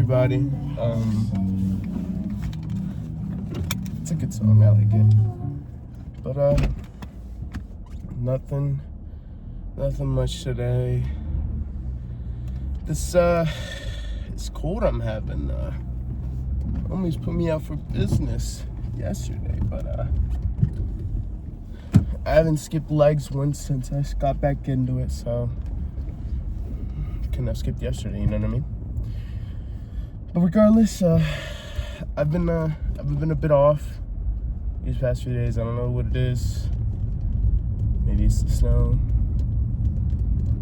everybody. It's a good song, I like it. But nothing much today. This cold I'm having, homies put me out for business yesterday, but I haven't skipped legs once since I got back into it, so couldn't have skipped yesterday, you know what I mean? But regardless, I've been a bit off these past few days. I don't know what it is. Maybe it's the snow.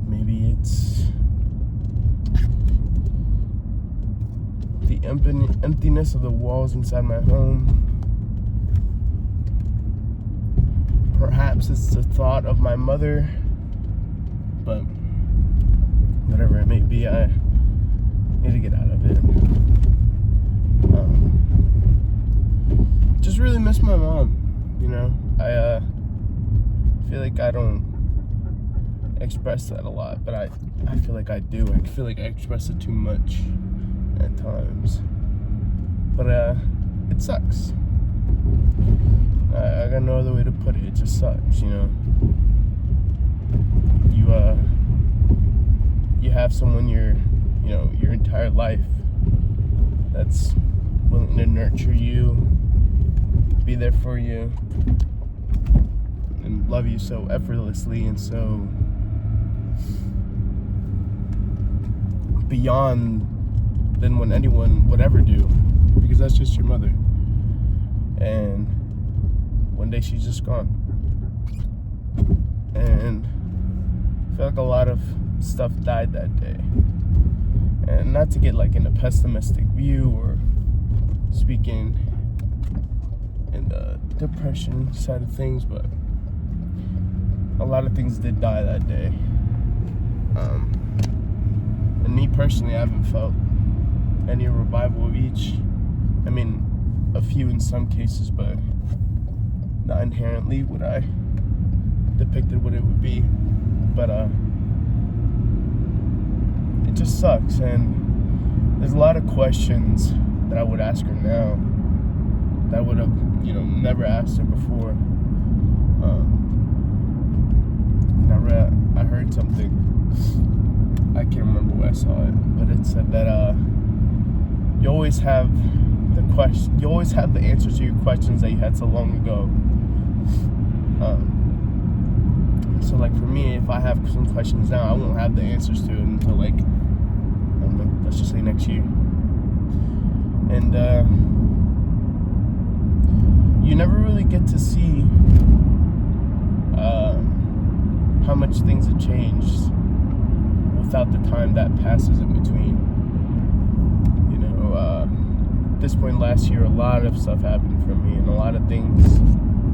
Maybe it's the emptiness of the walls inside my home. Perhaps it's the thought of my mother. But whatever it may be, I need to get out of it. Just really miss my mom, you know. I feel like I don't express that a lot, but I feel like I do. I feel like I express it too much at times. But it sucks. I got no other way to put it. It just sucks, you know. You have someone your entire life that's willing to nurture you, be there for you, and love you so effortlessly and so beyond than what anyone would ever do, because that's just your mother. And one day she's just gone. And I feel like a lot of stuff died that day. And not to get like in a pessimistic view or speaking in the depression side of things, but a lot of things did die that day. And me personally, I haven't felt any revival of each. I mean, a few in some cases, but not inherently what I depicted what it would be. But it just sucks, and there's a lot of questions that I would ask her now that I would have, never asked her before. I heard something. I can't remember where I saw it, but it said that you always have the answers to your questions that you had so long ago. So like for me, if I have some questions now, I won't have the answers to it until like, I don't know, let's just say next year. And you never really get to see how much things have changed without the time that passes in between. At this point last year, a lot of stuff happened for me, and a lot of things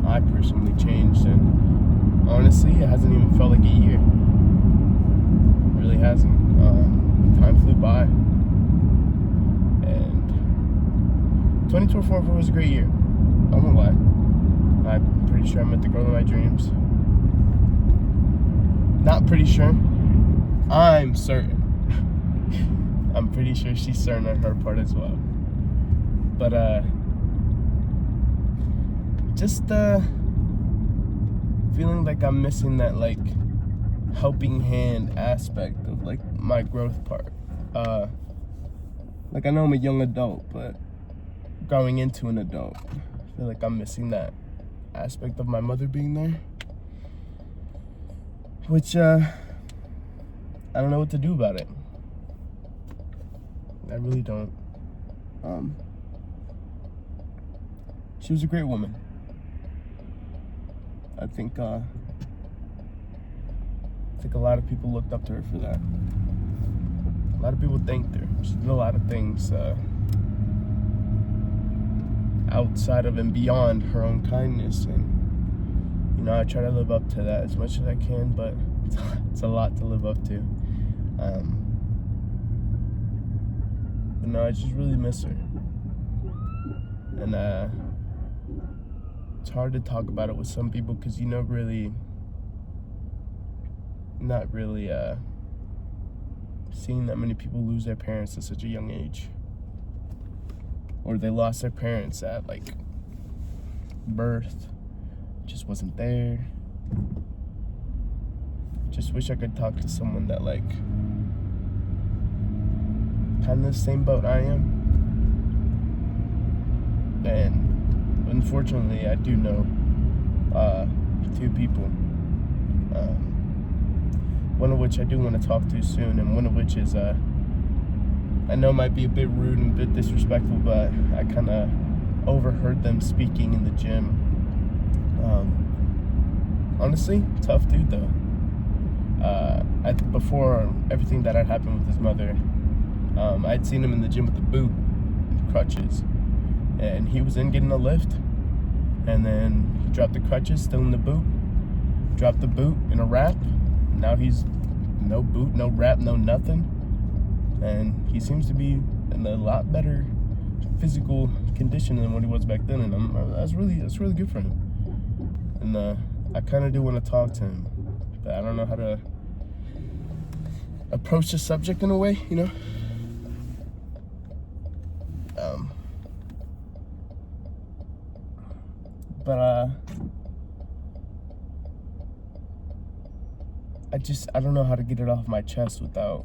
I personally changed, and honestly, it hasn't even felt like a year. It really hasn't. Time flew by, and 2024 was a great year. I won't lie. I'm pretty sure I met the girl of my dreams. Not pretty sure. I'm certain. I'm pretty sure she's certain on her part as well. But just feeling like I'm missing that like helping hand aspect of like my growth part. Like I know I'm a young adult, but growing into an adult, I feel like I'm missing that aspect of my mother being there, which I don't know what to do about it. I really don't. She was a great woman. I think a lot of people looked up to her for that. A lot of people thanked her. She did a lot of things outside of and beyond her own kindness, and I try to live up to that as much as I can, but it's a lot to live up to. But no, I just really miss her, and it's hard to talk about it with some people because not really seeing that many people lose their parents at such a young age. or they lost their parents at like birth, just wasn't there. Just wish I could talk to someone that like kind of the same boat I am. And unfortunately, I do know 2 people. One of which I do want to talk to soon, and one of which is I know might be a bit rude and a bit disrespectful, but I kind of overheard them speaking in the gym. Honestly, tough dude though. Before everything that had happened with his mother, I'd seen him in the gym with the boot and crutches, and he was in getting a lift, and then he dropped the crutches, still in the boot, dropped the boot in a wrap. Now he's no boot, no wrap, no nothing, and he seems to be in a lot better physical condition than what he was back then, and that's really good for him. And I kind of do want to talk to him, but I don't know how to approach the subject in a way, you know. But I don't know how to get it off my chest without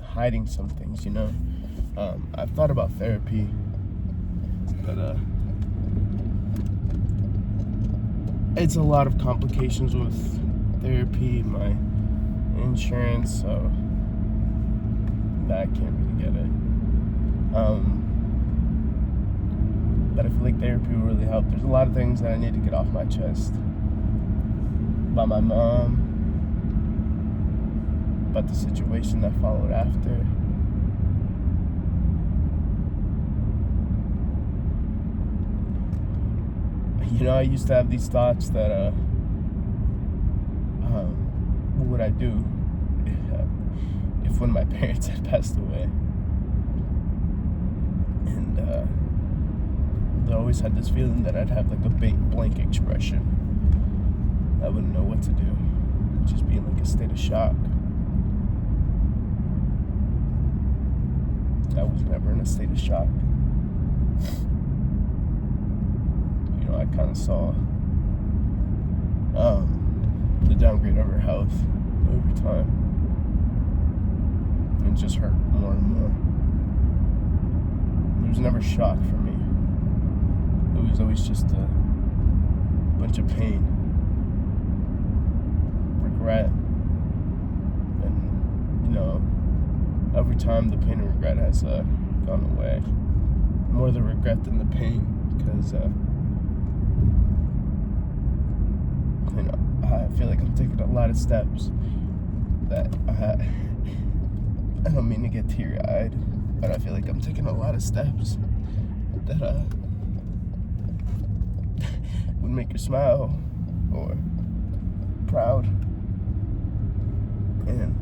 hiding some things, you know. I've thought about therapy, but it's a lot of complications with therapy, my insurance, so I can't really get it. But I feel like therapy will really help. There's a lot of things that I need to get off my chest. About my mom, about the situation that followed after. You know, I used to have these thoughts that, what would I do if one of my parents had passed away? And I always had this feeling that I'd have like a blank expression. I wouldn't know what to do. I'd just be in like a state of shock. I was never in a state of shock. You know, I kind of saw the downgrade of her health over time. It just hurt more and more. There was never shock for me. It was always just a bunch of pain, regret, and, you know, every time the pain and regret has gone away. More the regret than the pain, because, you know, I feel like I'm taking a lot of steps that I don't mean to get teary-eyed, but I feel like I'm taking a lot of steps that would make you smile or proud. And,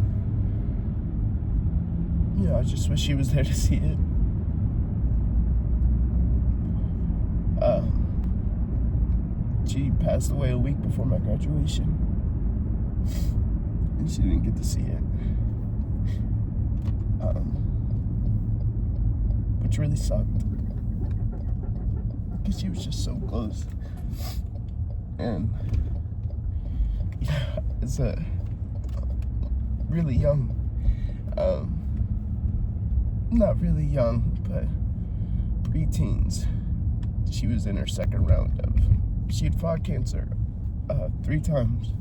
you know, I just wish she was there to see it. She passed away a week before my graduation, and she didn't get to see it. Which really sucked, because she was just so close. And yeah, it's really young, not really young, but preteens. She was in her second round of, she'd fought cancer 3 times.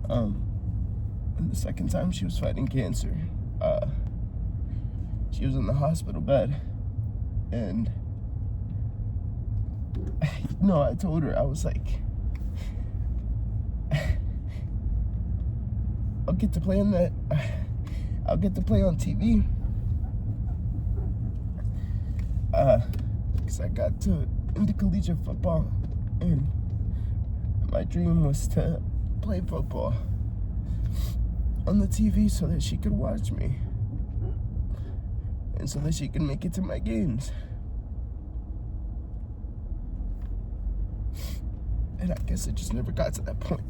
And the second time she was fighting cancer, she was in the hospital bed, and no, I told her, I was like, I'll get to play on TV. Because I got into collegiate football, and my dream was to play football on the TV so that she could watch me, and so that she could make it to my games. And I guess it just never got to that point.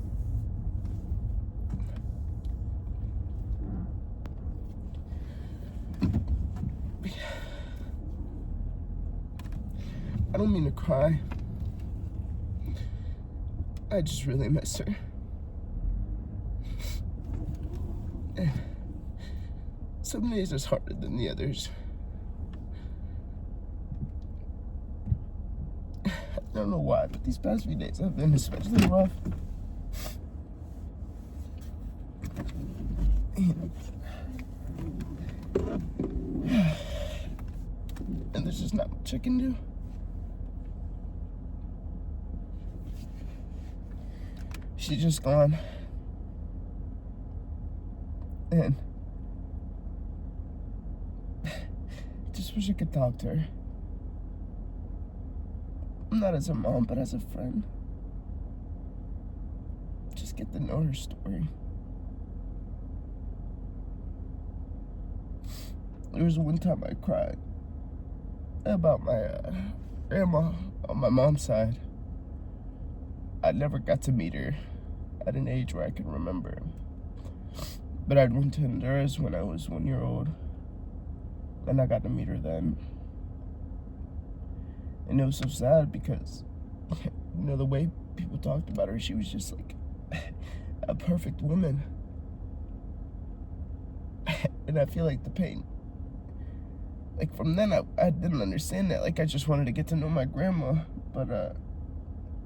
I don't mean to cry. I just really miss her. And some days is harder than the others. I don't know why, but these past few days have been especially rough. And there's just not much I can do. She's just gone. And just wish I could talk to her. Not as a mom, but as a friend. Just get to know her story. There was one time I cried about my grandma on my mom's side. I never got to meet her at an age where I can remember. But I went to Honduras when I was 1 year old, and I got to meet her then. And it was so sad because, you know, the way people talked about her, she was just like a perfect woman. And I feel like the pain, like from then I didn't understand that. Like I just wanted to get to know my grandma, but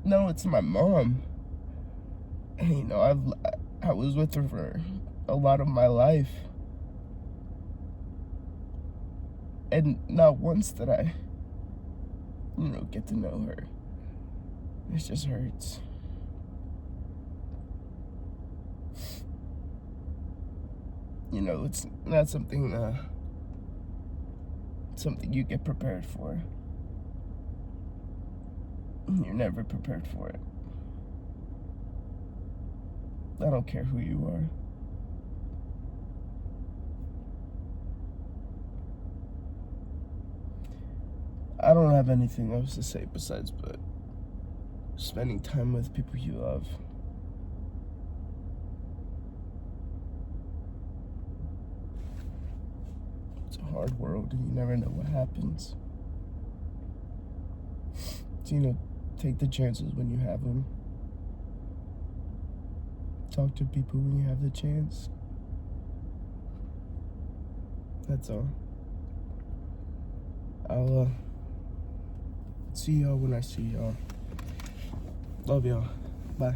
no, it's my mom. And you know, I was with her for a lot of my life, and not once did I, you know, get to know her. It just hurts. You know, it's not something you get prepared for. You're never prepared for it. I don't care who you are. I don't have anything else to say besides but spending time with people you love. It's a hard world and you never know what happens. So, you know, take the chances when you have them. Talk to people when you have the chance. That's all. I'll see y'all when I see y'all. Love y'all. Bye.